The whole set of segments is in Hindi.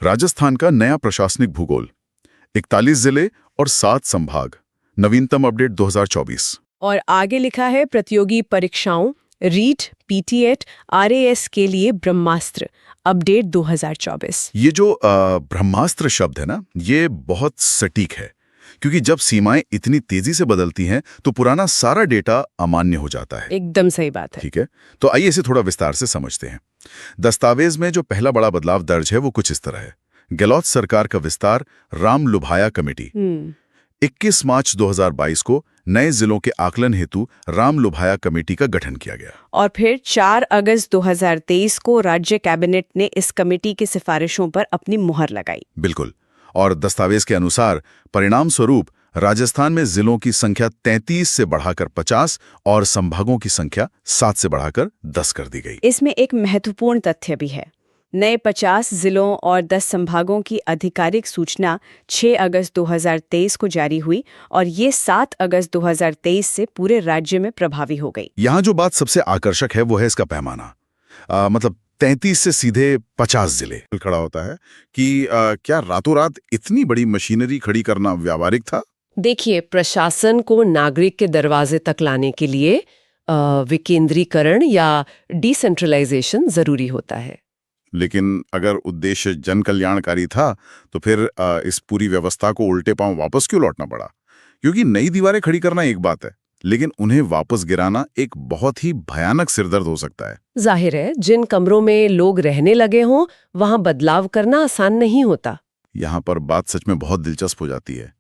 राजस्थान का नया प्रशासनिक भूगोल, 41 जिले और 7 संभाग, नवीनतम अपडेट 2024। और आगे लिखा है प्रतियोगी परीक्षाओं रीट, पीटीएट, आरएएस के लिए ब्रह्मास्त्र अपडेट 2024। ये जो ब्रह्मास्त्र शब्द है ना, ये बहुत सटीक है, क्योंकि जब सीमाएं इतनी तेजी से बदलती हैं तो पुराना सारा डेटा अमान्य हो जाता है। एकदम सही बात है। ठीक है, तो आइए इसे थोड़ा विस्तार से समझते हैं। दस्तावेज में जो पहला बड़ा बदलाव दर्ज है वो कुछ इस तरह है। गहलोत सरकार का विस्तार राम लुभाया कमेटी, 21 मार्च 2022 को नए जिलों के आकलन हेतु राम लुभाया कमेटी का गठन किया गया। और फिर 4 अगस्त 2023 को राज्य कैबिनेट ने इस कमेटी की सिफारिशों पर अपनी मुहर लगाई। बिल्कुल, और दस्तावेज के अनुसार परिणाम स्वरूप राजस्थान में जिलों की संख्या 33 से बढ़ाकर 50 और संभागों की संख्या 7 से बढ़ाकर 10 कर दी गई। इसमें एक महत्वपूर्ण तथ्य भी है। नए 50 जिलों और 10 संभागों की आधिकारिक सूचना 6 अगस्त 2023 को जारी हुई और ये 7 अगस्त 2023 से पूरे राज्य में प्रभावी हो गई। यहाँ जो बात सबसे आकर्षक है वो है इसका पैमाना। मतलब 33 से सीधे 50 जिले खड़ा होता है कि क्या रातों रात इतनी बड़ी मशीनरी खड़ी करना व्यावहारिक था? देखिए, प्रशासन को नागरिक के दरवाजे तक लाने के लिए विकेंद्रीकरण या डिसेंट्रलाइजेशन जरूरी होता है। लेकिन अगर उद्देश्य जन कल्याणकारी था तो फिर इस पूरी व्यवस्था को उल्टे पांव वापस क्यों लौटना पड़ा? क्योंकि नई दीवारें खड़ी करना एक बात है, लेकिन उन्हें वापस गिराना एक बहुत ही भयानक सिरदर्द हो सकता है। जाहिर है, जिन कमरों में लोग रहने लगे हों वहां बदलाव करना आसान नहीं होता। यहाँ पर बात सच में बहुत दिलचस्प हो जाती है।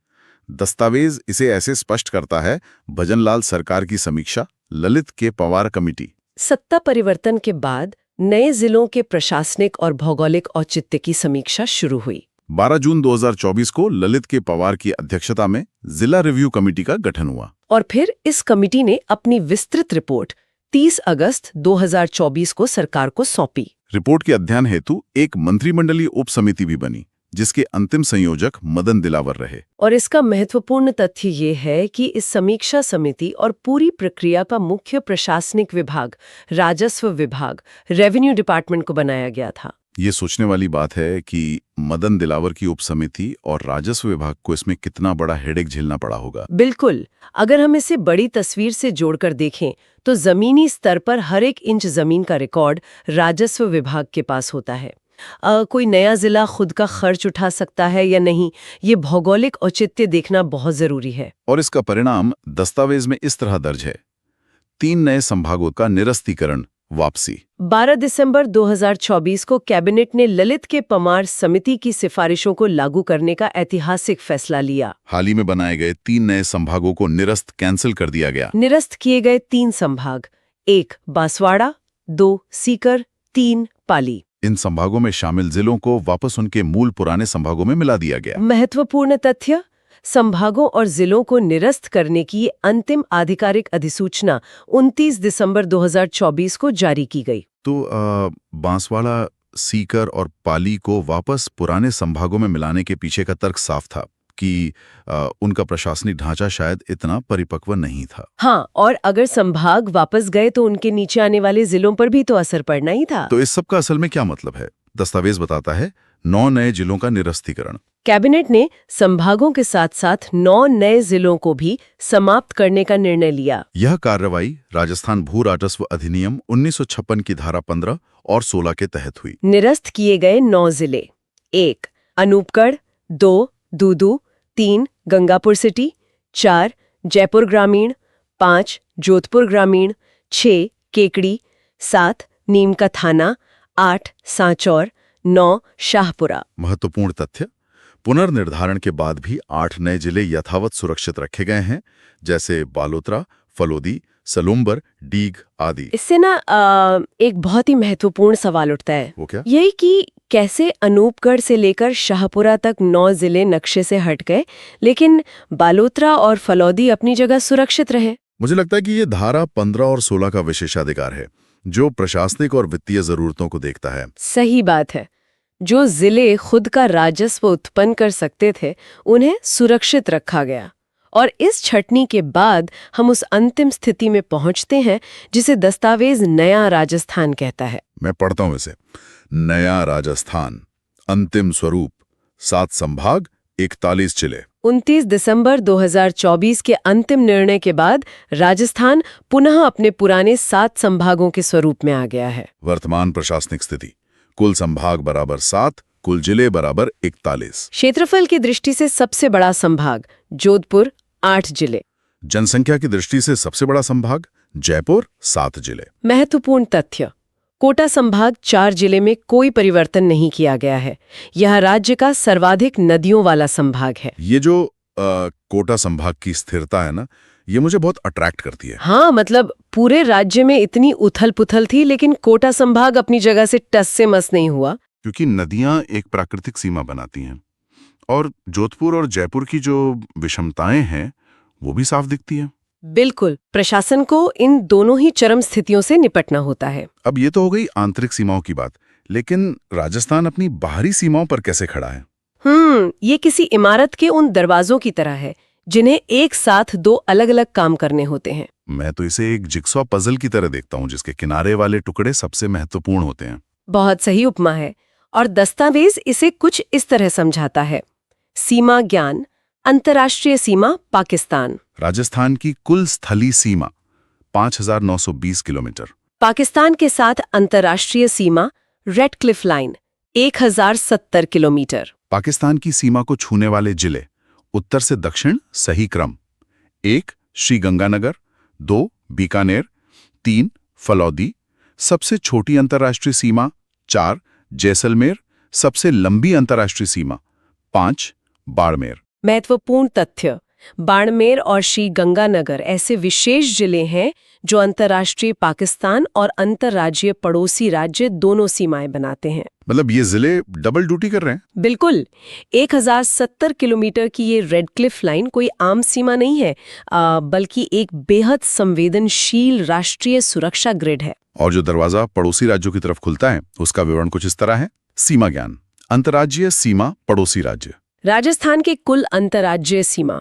दस्तावेज इसे ऐसे स्पष्ट करता है, भजनलाल सरकार की समीक्षा, ललित के पवार कमेटी। सत्ता परिवर्तन के बाद नए जिलों के प्रशासनिक और भौगोलिक औचित्य की समीक्षा शुरू हुई। 12 जून 2024 को ललित के पवार की अध्यक्षता में जिला रिव्यू कमेटी का गठन हुआ। और फिर इस कमेटी ने अपनी विस्तृत रिपोर्ट 30 अगस्त 2024 को सरकार को सौंपी। रिपोर्ट के अध्ययन हेतु एक मंत्रिमंडलीय उप समिति भी बनी, जिसके अंतिम संयोजक मदन दिलावर रहे। और इसका महत्वपूर्ण तथ्य ये है कि इस समीक्षा समिति और पूरी प्रक्रिया का मुख्य प्रशासनिक विभाग, राजस्व विभाग, रेवेन्यू डिपार्टमेंट को बनाया गया था। ये सोचने वाली बात है कि मदन दिलावर की उप समिति और राजस्व विभाग को इसमें कितना बड़ा हेडेक झेलना पड़ा होगा। बिल्कुल, अगर हम इसे बड़ी तस्वीर से जोड़कर देखें तो जमीनी स्तर पर हर एक इंच जमीन का रिकॉर्ड राजस्व विभाग के पास होता है। कोई नया जिला खुद का खर्च उठा सकता है या नहीं, ये भौगोलिक औचित्य देखना बहुत जरूरी है। और इसका परिणाम दस्तावेज में इस तरह दर्ज है: 3 नए संभागों का निरस्तीकरण, वापसी। 12 दिसंबर 2024 को कैबिनेट ने ललित के पवार समिति की सिफारिशों को लागू करने का ऐतिहासिक फैसला लिया। हाल ही में बनाए गए 3 नए संभागों को निरस्त कैंसिल कर दिया गया। निरस्त किए गए 3 संभाग, 1 बांसवाड़ा, 2 सीकर, 3 पाली। इन संभागों में शामिल जिलों को वापस उनके मूल पुराने संभागों में मिला दिया गया। महत्वपूर्ण तथ्य, संभागों और जिलों को निरस्त करने की अंतिम आधिकारिक अधिसूचना 29 दिसंबर 2024 को जारी की गई। तो बांसवाड़ा, सीकर और पाली को वापस पुराने संभागों में मिलाने के पीछे का तर्क साफ था कि उनका प्रशासनिक ढांचा शायद इतना परिपक्व नहीं था। हाँ, और अगर संभाग वापस गए तो उनके नीचे आने वाले जिलों पर भी तो असर पड़ना ही था। तो इस सब का असल में क्या मतलब है? दस्तावेज बताता है 9 नए जिलों का निरस्तीकरण। कैबिनेट ने संभागों के साथ साथ 9 नए जिलों को भी समाप्त करने का निर्णय लिया। यह कार्रवाई राजस्थान भू राजस्व अधिनियम 1956 की धारा 15 और 16 के तहत हुई। निरस्त किए गए 9 जिले: 1 अनूपगढ़, 2 दूदू, 3 गंगापुर सिटी, 4 जयपुर ग्रामीण, 5 जोधपुर ग्रामीण, 6 केकड़ी, 7 नीम का थाना, 8 सांचौर, 9 शाहपुरा। महत्वपूर्ण तथ्य, पुनर्निर्धारण के बाद भी 8 नए जिले यथावत सुरक्षित रखे गए हैं, जैसे बालोतरा, फलोदी, सलूम्बर, डीग आदि। इससे ना एक बहुत ही महत्वपूर्ण सवाल उठता है। वो क्या? यही कि कैसे अनूपगढ़ से लेकर शाहपुरा तक 9 जिले नक्शे से हट गए, लेकिन बालोतरा और फलौदी अपनी जगह सुरक्षित रहे। मुझे लगता है कि ये धारा 15 और 16 का विशेषाधिकार है, जो प्रशासनिक और वित्तीय जरूरतों को देखता है। सही बात है। जो जिले खुद का राजस्व उत्पन्न कर सकते थे, उन्हें सुरक्षित रखा गया। और इस छटनी के बाद हम उस अंतिम स्थिति में पहुंचते हैं जिसे दस्तावेज नया राजस्थान कहता है। मैं पढ़ता हूं इसे। नया राजस्थान अंतिम स्वरूप 7 संभाग 41 जिले। 29 दिसंबर 2024 के अंतिम निर्णय के बाद राजस्थान पुनः अपने पुराने 7 संभागों के स्वरूप में आ गया है। वर्तमान प्रशासनिक स्थिति, कुल संभाग बराबर 7, कुल जिले बराबर 41। क्षेत्रफल की दृष्टि से सबसे बड़ा संभाग जोधपुर 8 जिले। जनसंख्या की दृष्टि से सबसे बड़ा संभाग जयपुर 7 जिले। महत्वपूर्ण तथ्य, कोटा संभाग 4 जिले में कोई परिवर्तन नहीं किया गया है। यह राज्य का सर्वाधिक नदियों वाला संभाग है। ये जो कोटा संभाग की स्थिरता है ना, ये मुझे बहुत अट्रैक्ट करती है। हाँ, मतलब पूरे राज्य में इतनी उथल-पुथल थी, लेकिन कोटा संभाग अपनी जगह से टस से मस नहीं हुआ। क्योंकि नदियां एक प्राकृतिक सीमा बनाती हैं और जोधपुर और जयपुर की जो विषमताएं हैं वो भी साफ दिखती हैं। बिल्कुल, प्रशासन को इन दोनों ही चरम स्थितियों से निपटना होता है। अब ये तो हो गई आंतरिक सीमाओं की बात, लेकिन राजस्थान अपनी बाहरी सीमाओं पर कैसे खड़ा है? ये किसी इमारत के उन दरवाजों की तरह है जिन्हें एक साथ 2 अलग-अलग काम करने होते हैं। मैं तो इसे एक जिक्सॉ पजल की तरह देखता हूँ, जिसके किनारे वाले टुकड़े सबसे महत्वपूर्ण होते हैं। बहुत सही उपमा है, और दस्तावेज इसे कुछ इस तरह समझाता है। सीमा ज्ञान, अंतर्राष्ट्रीय सीमा पाकिस्तान। राजस्थान की कुल स्थलीय सीमा 5,920 किलोमीटर। पाकिस्तान के साथ अंतर्राष्ट्रीय सीमा रेड क्लिफ लाइन 1,070 किलोमीटर। पाकिस्तान की सीमा को छूने वाले जिले उत्तर से दक्षिण सही क्रम: 1 श्रीगंगानगर, 2 बीकानेर, 3 फलौदी, सबसे छोटी अंतर्राष्ट्रीय सीमा 4 जैसलमेर, सबसे लंबी अंतर्राष्ट्रीय सीमा 5 बाड़मेर। महत्वपूर्ण तथ्य, बाड़मेर और श्रीगंगानगर ऐसे विशेष जिले हैं जो अंतर्राष्ट्रीय पाकिस्तान और अंतर्राज्यीय पड़ोसी राज्य दोनों सीमाएं बनाते हैं। मतलब ये जिले डबल ड्यूटी कर रहे हैं। बिल्कुल, 1,070 किलोमीटर की ये रेड क्लिफ लाइन कोई आम सीमा नहीं है, बल्कि एक बेहद संवेदनशील राष्ट्रीय सुरक्षा ग्रिड है। और जो दरवाजा पड़ोसी राज्यों की तरफ खुलता है उसका विवरण कुछ इस तरह है। सीमा ज्ञान: अंतर्राज्यीय सीमा पड़ोसी राज्य। राजस्थान की कुल अंतर्राज्यीय सीमा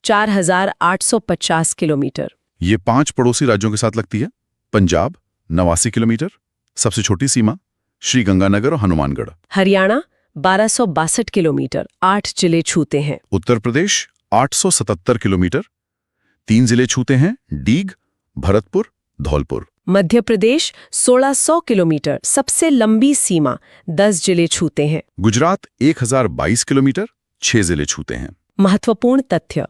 4,850 किलोमीटर। ये 5 पड़ोसी राज्यों के साथ लगती है। पंजाब 89 किलोमीटर, सबसे छोटी सीमा श्रीगंगानगर और हनुमानगढ़। हरियाणा 1262 किलोमीटर, 8 जिले छूते हैं। उत्तर प्रदेश 877 किलोमीटर, 3 जिले छूते हैं: डीग, भरतपुर, धौलपुर। मध्य प्रदेश 1600 किलोमीटर, सबसे लंबी सीमा, 10 जिले छूते हैं। गुजरात 1022 किलोमीटर, 6 जिले छूते हैं। महत्वपूर्ण तथ्य,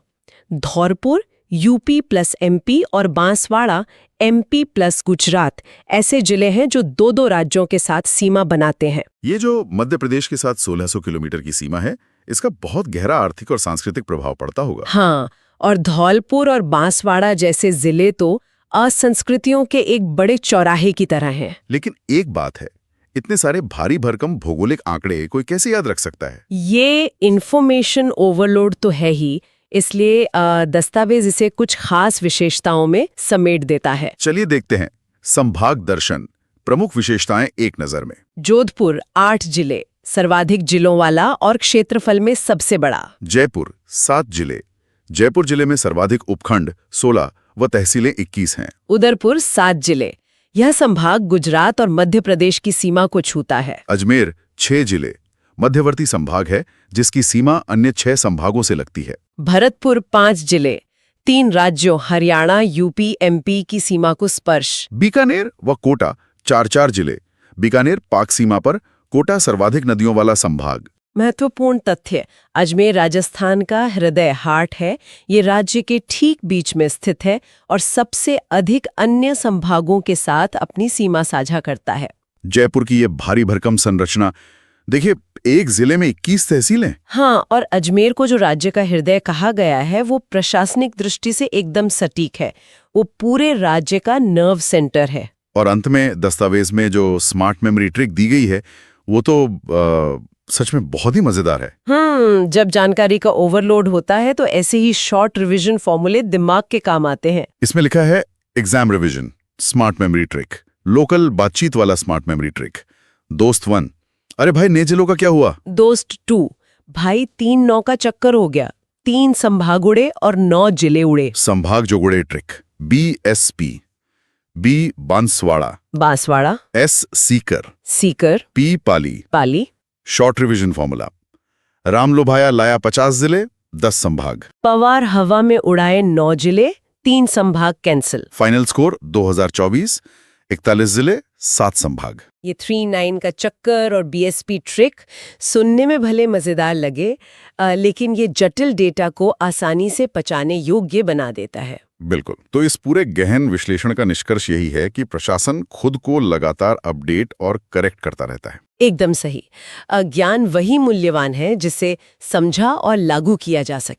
धौलपुर यूपी प्लस एमपी और बांसवाड़ा एमपी प्लस गुजरात ऐसे जिले हैं जो 2-2 राज्यों के साथ सीमा बनाते हैं। ये जो मध्य प्रदेश के साथ 1600 किलोमीटर की सीमा है, इसका बहुत गहरा आर्थिक और सांस्कृतिक प्रभाव पड़ता होगा। हाँ, और धौलपुर और बांसवाड़ा जैसे जिले तो असंस्कृतियों के एक बड़े चौराहे की तरह हैं। लेकिन एक बात है, इतने सारे भारी भरकम भौगोलिक आंकड़े कोई कैसे याद रख सकता है? ये इंफॉर्मेशन ओवरलोड तो है ही, इसलिए दस्तावेज इसे कुछ खास विशेषताओं में समेट देता है। चलिए देखते हैं संभाग दर्शन, प्रमुख विशेषताएं एक नजर में। जोधपुर 8 जिले, सर्वाधिक जिलों वाला और क्षेत्रफल में सबसे बड़ा। जयपुर 7 जिले, जयपुर जिले में सर्वाधिक उपखंड 16 व तहसीलें 21 हैं। उदयपुर 7 जिले, यह संभाग गुजरात और मध्य प्रदेश की सीमा को छूता है। अजमेर 6 जिले, मध्यवर्ती संभाग है जिसकी सीमा अन्य 6 संभागों से लगती है। भरतपुर 5 जिले, 3 राज्यों हरियाणा यूपी एमपी की सीमा को स्पर्श। बीकानेर व कोटा 4-4 जिले, बीकानेर पाक सीमा पर, कोटा सर्वाधिक नदियों वाला संभाग। महत्वपूर्ण तथ्य, अजमेर राजस्थान का हृदय हार्ट है। ये राज्य के ठीक बीच में स्थित है और सबसे अधिक अन्य संभागों के साथ अपनी सीमा साझा करता है। जयपुर की ये भारी भरकम संरचना देखिए, एक जिले में 21 तहसीलें। हाँ, और अजमेर को जो राज्य का हृदय कहा गया है वो प्रशासनिक दृष्टि से एकदम सटीक है। वो पूरे राज्य का नर्व सेंटर है। और अंत में दस्तावेज में जो स्मार्ट मेमोरी ट्रिक दी गई है वो तो सच में बहुत ही मजेदार है। जब जानकारी का ओवरलोड होता है तो ऐसे ही शॉर्ट रिवीजन फॉर्मूले दिमाग के काम आते हैं। इसमें लिखा है exam revision smart memory trick, local बातचीत वाला स्मार्ट मेमोरी ट्रिक। दोस्त 1, अरे भाई नए जिलों का क्या हुआ? दोस्त 2, भाई 3 9 का चक्कर हो गया, 3 संभाग उड़े और 9 जिले उड़े। संभाग जो उड़े trick: BSP, B Banswara, Banswara, S Sikar, Sikar, P पाली, पाली, शॉर्ट रिवीजन फॉर्मूला। राम लुभाया लाया 50 जिले, 10 संभाग। पवार हवा में उड़ाए 9 जिले, 3 संभाग कैंसिल। फाइनल स्कोर 2024, 41 जिले, 7 संभाग। ये 3-9 का चक्कर और बीएसपी ट्रिक सुनने में भले मजेदार लगे, लेकिन ये जटिल डेटा को आसानी से पचाने योग्य बना देता है। बिल्कुल। तो इस पूरे गहन विश्लेषण का निष्कर्ष यही है कि प्रशासन खुद को लगातार अपडेट और करेक्ट करता रहता है। एकदम सही। ज्ञान वही मूल्यवान है जिसे समझा और लागू किया जा सके।